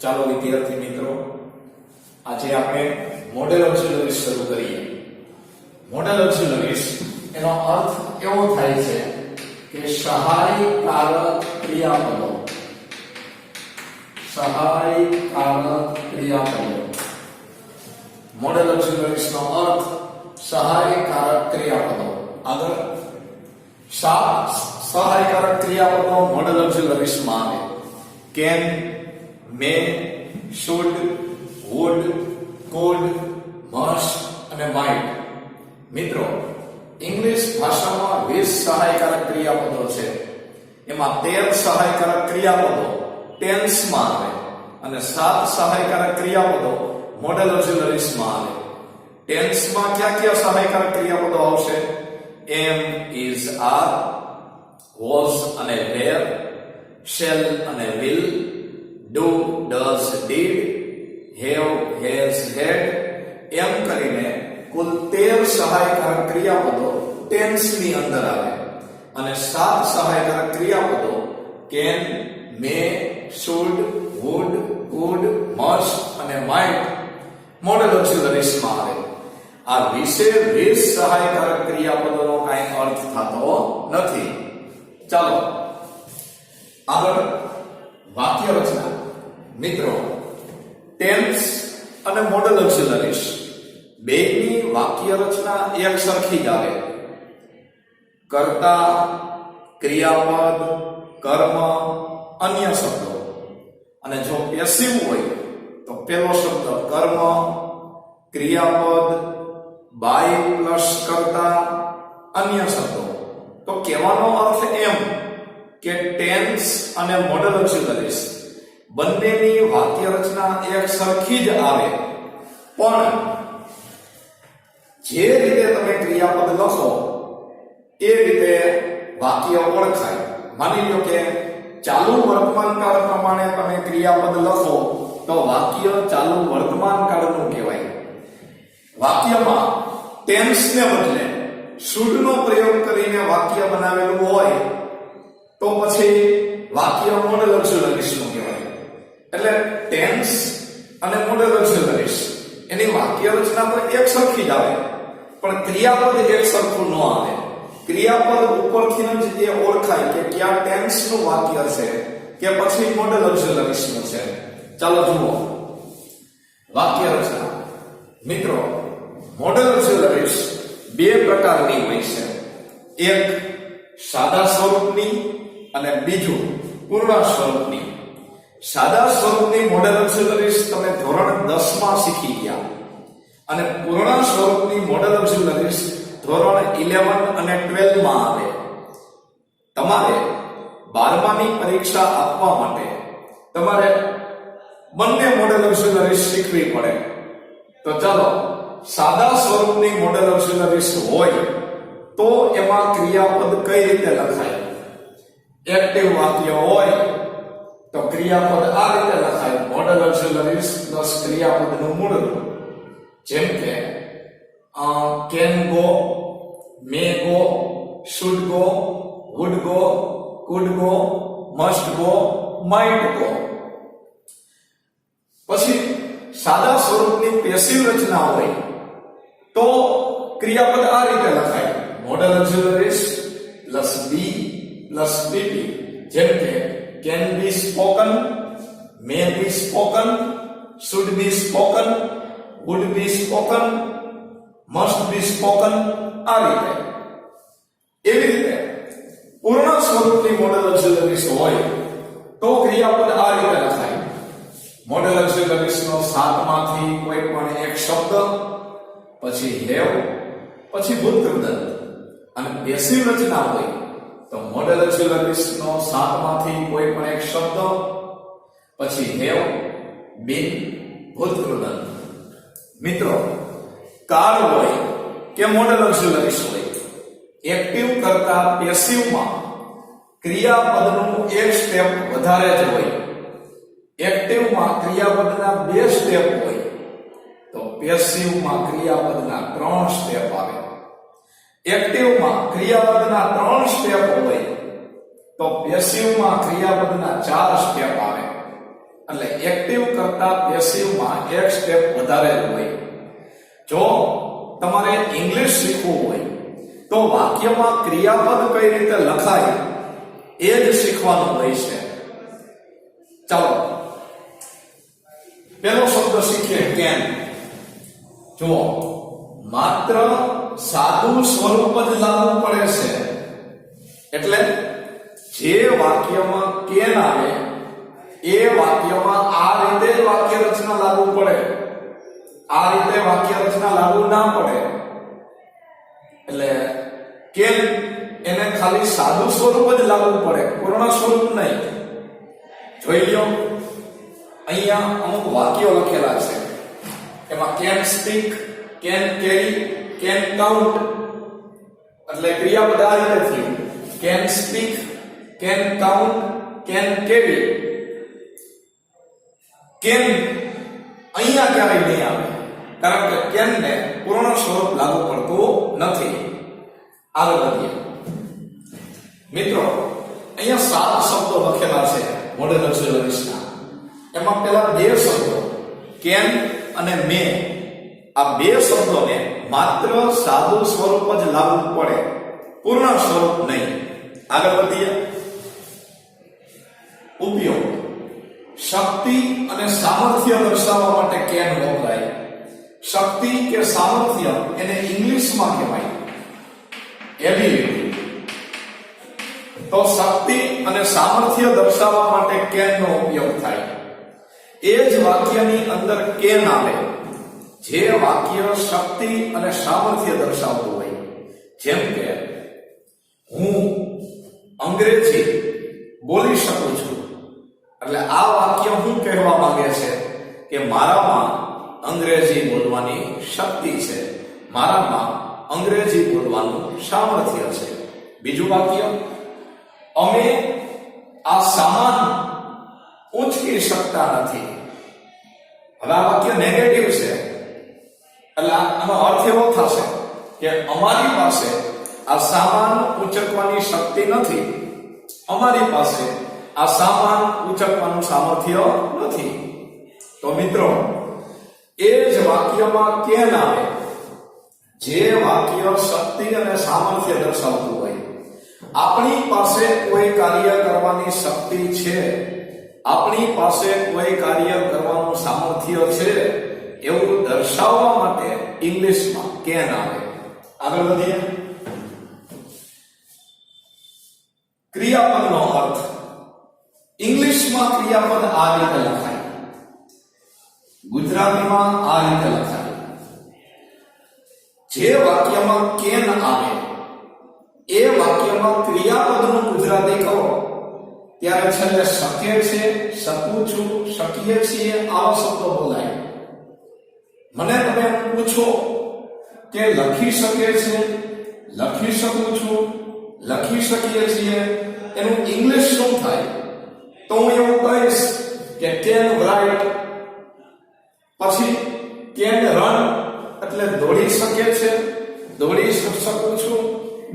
ચાલો વિદ્યાર્થી મિત્રો, આજે આપણે મોડેલ ઓક્સિલરીઝ શરૂ કરીએ. મોડેલ ઓક્સિલરીઝ એનો અર્થ એવો થાય છે કે સહાયકારક ક્રિયાપદો. સહાયકારક ક્રિયાપદો. મોડેલ ઓક્સિલરીઝ નો અર્થ સહાયકારક ક્રિયાપદો. આગળ સહાયકારક ક્રિયાપદો મોડેલ ઓક્સિલરીઝ માં આવે. Can, may, should, would, could, must અને might. મિત્રો, ઇંગ્લિશ ભાષામાં 20 સહાયકારક ક્રિયાપદો છે. એમાં 13 સહાયકારક ક્રિયાપદો ટેન્સ માં આવે અને 7 સહાયકારક ક્રિયાપદો મોડેલ ઓક્સિલરીઝ માં આવે. ટેન્સ માં કયા સહાયકારક ક્રિયાપદો આવશે? am, is, are, was અને were, shall અને will, do, does, did, have, has, had એમ કરીને કુલ 13 સહાયકારક ક્રિયાપદો ટેન્સ ની અંદર આવે અને 7 સહાયકારક ક્રિયાપદો can, may, should, would, could, must અને might મોડેલ ઓક્સિલરીઝ માં આવે. આ 20 સહાયકારક ક્રિયાપદોનો કાંઈ અર્થ થતો નથી. ચાલો આગળ વાક્ય રચના. મિત્રો, ટેન્સ અને મોડેલ ઓક્સિલરીઝ બેની વાક્ય રચના એક સરખી જ આવે. કર્તા, ક્રિયાપદ, કર્મ, અન્ય શબ્દો. અને જો પેસિવ હોય તો પેલો શબ્દ કર્મ, ક્રિયાપદ, બાય પ્લસ કર્તા, અન્ય શબ્દો. તો કહેવાનો અર્થ એમ કે ટેન્સ અને મોડેલ ઓક્સિલરીઝ બંનેની વાક્ય રચના એક સરખી જ આવે, પણ જે રીતે તમે ક્રિયાપદ લખો એ રીતે વાક્ય ઓળખાય. માની લો કે ચાલુ વર્તમાન કાળ પ્રમાણે તમે ક્રિયાપદ લખો તો વાક્ય ચાલુ વર્તમાન કાળનું કહેવાય. વાક્યમાં ટેન્સને બદલે should નો પ્રયોગ કરીને વાક્ય બનાવેલું હોય તો પછી વાક્ય મોડેલ ઓક્સિલરીઝ નું કહેવાય. એટલે ટેન્સ અને મોડેલ ઓક્સિલરીઝ એની વાક્ય રચના તો એક સરખી જ આવે, પણ ક્રિયાપદ એક સરખું ન આવે. ક્રિયાપદ ઉપરથી જ એ ઓળખાય કે ક્યાં ટેન્સ નું વાક્ય છે કે પછી મોડેલ ઓક્સિલરીઝ નું છે. ચાલો જુઓ વાક્ય રચના. મિત્રો, મોડેલ ઓક્સિલરીઝ બે પ્રકારની હોય છે. એક સાદા સ્વરૂપની અને બીજું પૂર્ણ સ્વરૂપની. સાદા સ્વરૂપની મોડેલ ઓક્સિલરીઝ તમે ધોરણ 10 માં શીખી ગયા અને પૂર્ણ સ્વરૂપની મોડેલ ઓક્સિલરીઝ ધોરણ 11 અને 12 માં આવે. તમારે 12માની પરીક્ષા આપવા માટે તમારે બંને મોડેલ ઓક્સિલરીઝ શીખવી પડે. તો ચાલો, સાદા સ્વરૂપની મોડેલ ઓક્સિલરીઝ હોય તો એમાં ક્રિયાપદ કઈ રીતે લખાય? એક્ટિવ વાક્ય હોય તો ક્રિયાપદ આ રીતે લખાય: મોડેલ ઓક્સિલરીઝ પ્લસ ક્રિયાપદનું મૂળ રૂપ. જેમ કે can go, may go, should go, would go, could go, must go, might go. પછી સાદા સ્વરૂપની પેસિવ રચના હોય તો ક્રિયાપદ આ રીતે લખાય: model auxiliaries plus be plus pp. જેમ કે can be spoken, may be spoken, should be spoken, would be spoken, must be spoken. આ રીતે. એવી રીતે પૂર્ણ સ્વરૂપની મોડેલ ઓક્સિલરીઝ હોય તો ક્રિયાપદ આ રીતે લખાય: મોડેલ ઓક્સિલરીઝ નો 7 માંથી કોઈ પણ એક શબ્દ, પછી have, પછી ભૂતકૃદંત. અને પેસિવ રચના હોય તો મોડેલ ઓક્સિલરીઝ નો 7 માંથી કોઈ પણ એક શબ્દ, પછી have, been, ભૂતકૃદંત. મિત્રો, કાળ હોય કે મોડેલ ઓક્સિલરીઝ હોય, એક્ટિવ કરતા પેસિવમાં ક્રિયાપદનું એક સ્ટેપ વધારે જ હોય. એક્ટિવમાં ક્રિયાપદના 2 સ્ટેપ હોય તો પેસિવમાં ક્રિયાપદના 3 સ્ટેપ આવે. એક્ટિવમાં ક્રિયાપદના 3 સ્ટેપ હોય તો પેસિવમાં ક્રિયાપદના 4 સ્ટેપ આવે. એટલે એક્ટિવ કરતા પેસિવમાં એક સ્ટેપ વધારે હોય. જો તમારે ઇંગ્લિશ શીખવું હોય તો વાક્યમાં ક્રિયાપદ કઈ રીતે લખાય એ જ શીખવાનું હોય છે. ચાલો પહેલો શબ્દ શીખીએ કેન. જુઓ, માત્ર સાદું સ્વરૂપ જ લાગુ પડે છે. એટલે જે વાક્યમાં કેન આવે એ વાક્યમાં આ રીતે વાક્ય રચના લાગુ પડે, આ રીતે વાક્ય રચના લાગુ ના પડે. એટલે કેન એને ખાલી સાદું સ્વરૂપ જ લાગુ પડે, પૂર્ણ સ્વરૂપ નહીં. જોઈ લો, અહીંયા અમુક વાક્યો લખેલા છે, એમાં can speak, can carry, can count. એટલે ક્રિયાપદ આ રીતે થયું: can speak, can count, can carry. Can અહીંયા ક્યારેય નહીં આવે, કારણ કે કેન ને પૂર્ણ સ્વરૂપ લાગુ પડતું નથી. આગળ વધીએ મિત્રો. અહીંયા 7 શબ્દો લખેલા છે મોડેલ ઓક્સિલરીઝના. એમાં પહેલા 2 શબ્દો કેન અને મે, આ 2 શબ્દોને માત્ર સાદું સ્વરૂપ જ લાગુ પડે, પૂર્ણ સ્વરૂપ નહીં. આગળ વધીએ. ઉપયોગ: શક્તિ અને સામર્થ્ય દર્શાવવા માટે કેન વપરાય. શક્તિ કે સામર્થ્ય એને ઇંગ્લિશમાં કહેવાય એબિલિટી. તો શક્તિ અને સામર્થ્ય દર્શાવવા માટે કેનનો ઉપયોગ થાય. એ જ વાક્યની અંદર કેન આવે જે વાક્ય શક્તિ અને સામર્થ્ય દર્શાવતું હોય. જેમ કે હું અંગ્રેજી બોલી શકું છું. એટલે આ વાક્ય શું કહેવા માંગે છે કે મારામાં અંગ્રેજી બોલવાની શક્તિ છે, મારામાં અંગ્રેજી બોલવાનું સામર્થ્ય છે. બીજું વાક્ય: અમે આ સામાન ઉંચકી શકતા નથી. હવે આ વાક્ય નેગેટિવ છે, એટલે આનો અર્થ એવો થશે કે અમારી પાસે આ સામાન ઉંચકવાની શક્તિ નથી, અમારી પાસે આ સામાન ઉંચકવાનું સામર્થ્ય નથી. તો મિત્રો, એ જ વાક્યમાં કેન આવે જે વાક્ય શક્તિ અને સામર્થ્ય દર્શાવતું હોય. આપણી પાસે કોઈ કાર્ય કરવાની શક્તિ છે, આપણી પાસે કોઈ કાર્ય કરવાનું સામર્થ્ય છે એવું દર્શાવવા માટે ઇંગ્લિશમાં કેન આવે. આગળ વધીએ. ક્રિયાપદનો અર્થ: ઇંગ્લિશમાં ક્રિયાપદ આ રીતે લખાય, ગુજરાતીમાં આ રીતે લખાય. જે વાક્યમાં કેન આવે એ વાક્યમાં ક્રિયાપદનું ગુજરાતી કરો ત્યારે છેલ્લે શકે છે, શકું છું, શકીએ છીએ આવા શબ્દો બોલાય. મને તમે પૂછો કે લખી શકે છે, લખી શકું છું, લખી શકીએ છીએ, એનું ઇંગ્લિશ શું થાય? તો હું એવું કહીશ કે કેન રાઇટ, પછી કેન રન એટલે દોડી શકે છે, દોડી શકું છું,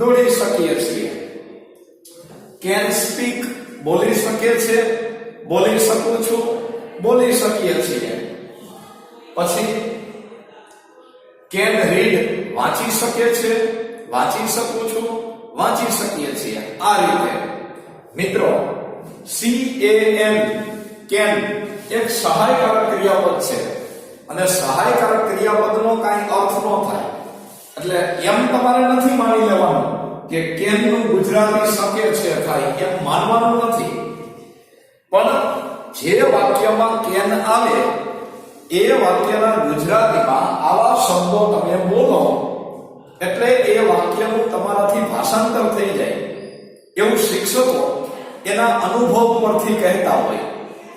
દોડી શકીએ છીએ. કેન સ્પીક બોલી શકે છે, બોલી શકું છું, બોલી શકીએ છીએ. પછી કેન રીડ વાંચી શકે છે, વાંચી શકું છું, વાંચી શકીએ છીએ. આ રીતે મિત્રો CAN કેન એક સહાયકારક ક્રિયાપદ છે અને સહાયકારક ક્રિયાપદનો કાંઈ અર્થ ન થાય. એટલે એમ તમારે નથી માની લેવાનું કે કેનનું ગુજરાતી શકે છે થાય, એમ માનવાનું નથી. પણ જે વાક્યમાં કેન આવે એ વાક્યના ગુજરાતીમાં આવા શબ્દો તમે બોલો એટલે એ વાક્યનું તમારાથી ભાષાંતર થઈ જાય. એવું શિક્ષકો એના અનુભવ પરથી કહેતા હોય.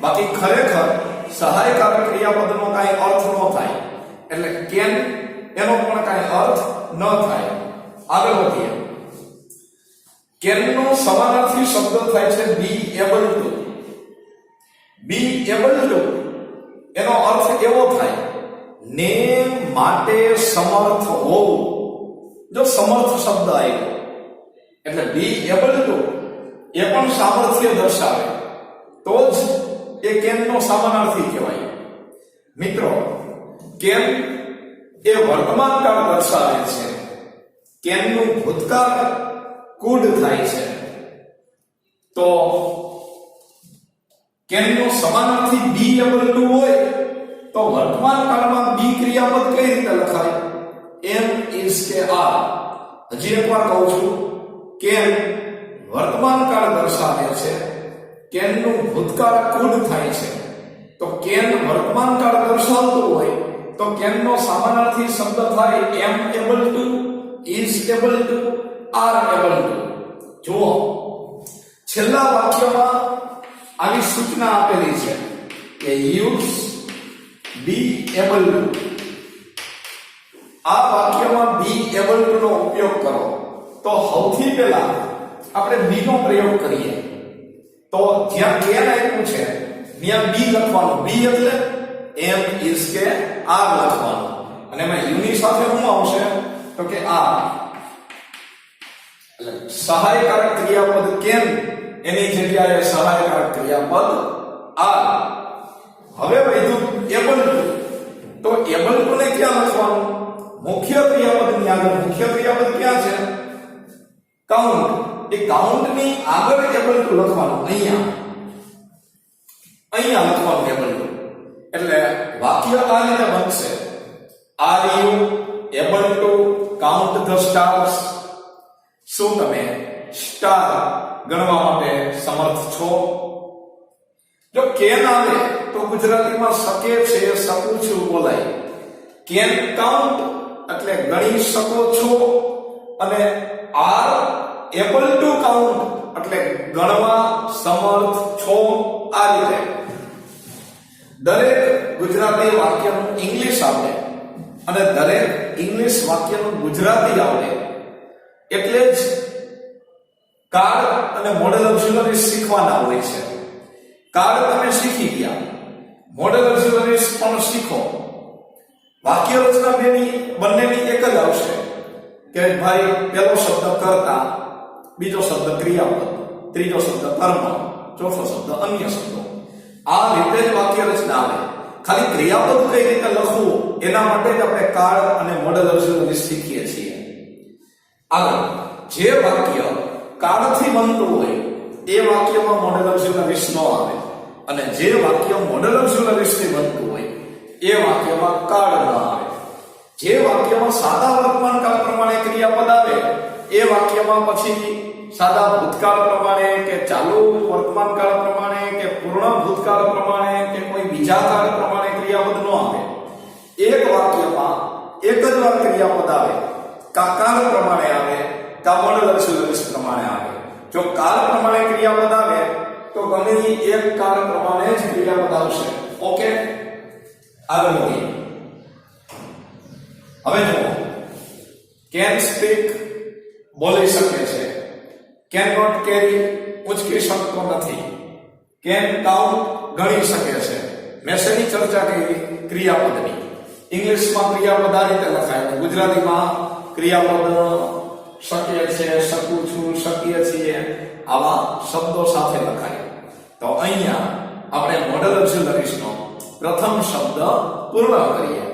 બાકી ખરેખર સહાયકારક ક્રિયાપદનો કાંઈ અર્થ ન થાય, એટલે કેન એનો પણ કાંઈ અર્થ ન થાય. આગળ વધીએ. કેનનો સમાનાર્થી શબ્દ થાય છે be able to. Be able to એનો અર્થ એવો થાય ને માટે સમર્થ હોવું. જો સમર્થ શબ્દ આવ્યો એટલે બી એબલ ટુ એ પણ સામર્થ્ય દર્શાવે, તો જ એ કેન નો સમાનાર્થી કહેવાય. મિત્રો, કેન એ વર્તમાન કાળ દર્શાવે છે. કેન નું ભૂતકાળ કુડ થાય છે. તો કેન નો સમાનાર્થી બી એબલ ટુ હોય તો વર્તમાન કાળમાં બી ક્રિયાપદ કઈ રીતે લખાય? એમ ઇઝ કે આર. હજી એકવાર કહું છું, કેન વર્તમાન કાળ દર્શાવે છે. કેન નું ભૂતકાળ કુડ થાય છે. તો કેન વર્તમાન કાળ દર્શાવતું હોય તો કેન નો સમાનાર્થી શબ્દ થાય am able to, is able to, are able to. જુઓ, છેલ્લા વાક્યમાં આવી સૂચના આપેલી છે કે યુઝ બી એબલ ટુ. આ વાક્યમાં બી એબલ ટુ નો ઉપયોગ કરો. તો સૌથી પહેલા આપણે બી નો પ્રયોગ કરીએ. તો જ્યાં કેન આપ્યું છે ત્યાં બી લખવાનું. બી એટલે એમ ઇઝ કે આર લખવાનું. અને એમાં યુ ની સાથે શું આવશે? તો કે આર. એટલે સહાયકારક ક્રિયાપદ કેન એની જગ્યાએ સહાયકારક ક્રિયાપદ આર. હવે વધ્યું એબલ ટુ. તો એબલ ટુ ને ક્યાં લખવાનું? મુખ્ય ક્રિયાપદ ની આગળ. મુખ્ય ક્રિયાપદ ક્યાં છે? કાઉન્ટ. એ કાઉન્ટ ની આગળ એબલ ટુ લખવાનું. અહીંયા લખવાનું એબલ ટુ. એટલે વાક્ય આ રીતે બનશે: are you able to count the stars? શું તમે સ્ટાર ગણવા માટે સમર્થ છો? જો કેન આવે તો ગુજરાતીમાં શકે છે, શકું છું બોલાય. કેન કાઉન્ટ એટલે ગણી શકો છો, અને આર એબલ ટુ કાઉન્ટ એટલે ગણવા સમર્થ છો. આ રીતે દરેક ગુજરાતી વાક્યનું ઇંગ્લિશ આવડે અને દરેક ઇંગ્લિશ વાક્યનું ગુજરાતી આવડે એટલે જ કાળ અને મોડેલ ઓક્ઝિલરીઝ શીખવાના હોય છે. કાળ તમે શીખી ગયા, મોડેલ ઓક્ઝિલરીઝ પણ શીખો. વાક્ય રચના બંનેની એક જ આવશે કે ભાઈ પહેલો શબ્દ કર્તા, બીજો શબ્દ ક્રિયાપદ, ત્રીજો શબ્દ કર્મ, ચોથો શબ્દ અન્ય શબ્દો. આ રીતે જ વાક્ય રચના આવે. ખાલી ક્રિયાપદ કઈ રીતે લખવું એના માટે જ આપણે કાળ અને મોડેલ ઓક્ઝિલરીઝ શીખીએ છીએ. આગળ જે વાક્ય કાળથી બનતું હોય એ વાક્યમાં મોડેલ ઓક્ઝિલરીઝ ન આવે, અને જે વાક્ય મોડેલ ઓક્ઝિલરીઝથી બનતું હોય એ વાક્યમાં કાળ ન આવે. જે વાક્યમાં સાદા વર્તમાન કાળ પ્રમાણે ક્રિયાપદ આવે એ વાક્યમાં પછી સાદા ભૂતકાળ પ્રમાણે કે ચાલુ વર્તમાન કાળ પ્રમાણે કે પૂર્ણ ભૂતકાળ પ્રમાણે કે કોઈ બીજા કાળ પ્રમાણે ક્રિયાપદ ન આવે. એક વાક્યમાં એક જ વાર ક્રિયાપદ આવે, કા કાળ પ્રમાણે આવે કા મોડેલ ઓક્ઝિલરીઝ પ્રમાણે આવે. જો કાળ પ્રમાણે ક્રિયાપદ આવે તો ગમે એક કાળ પ્રમાણે જ ક્રિયાપદ આવશે. ઓકે, આગળ વધીએ. હવે જુઓ, કેન સ્પીક બોલી શકે છે. કેન નોટ કેરી ઉચકી શકતો નથી. કેન કાઉન્ટ ગણી શકે છે. મેં શેની ચર્ચા કરી? ક્રિયાપદની. ઇંગ્લિશમાં ક્રિયાપદ આ રીતે લખાય, ગુજરાતીમાં ક્રિયાપદ શકીએ છે, શકું છું, શકીએ છીએ આવા શબ્દો સાથે લખાય. તો અહીંયા આપણે મોડેલ ઓક્ઝિલરીઝનો પ્રથમ શબ્દ પૂર્ણ કરીએ.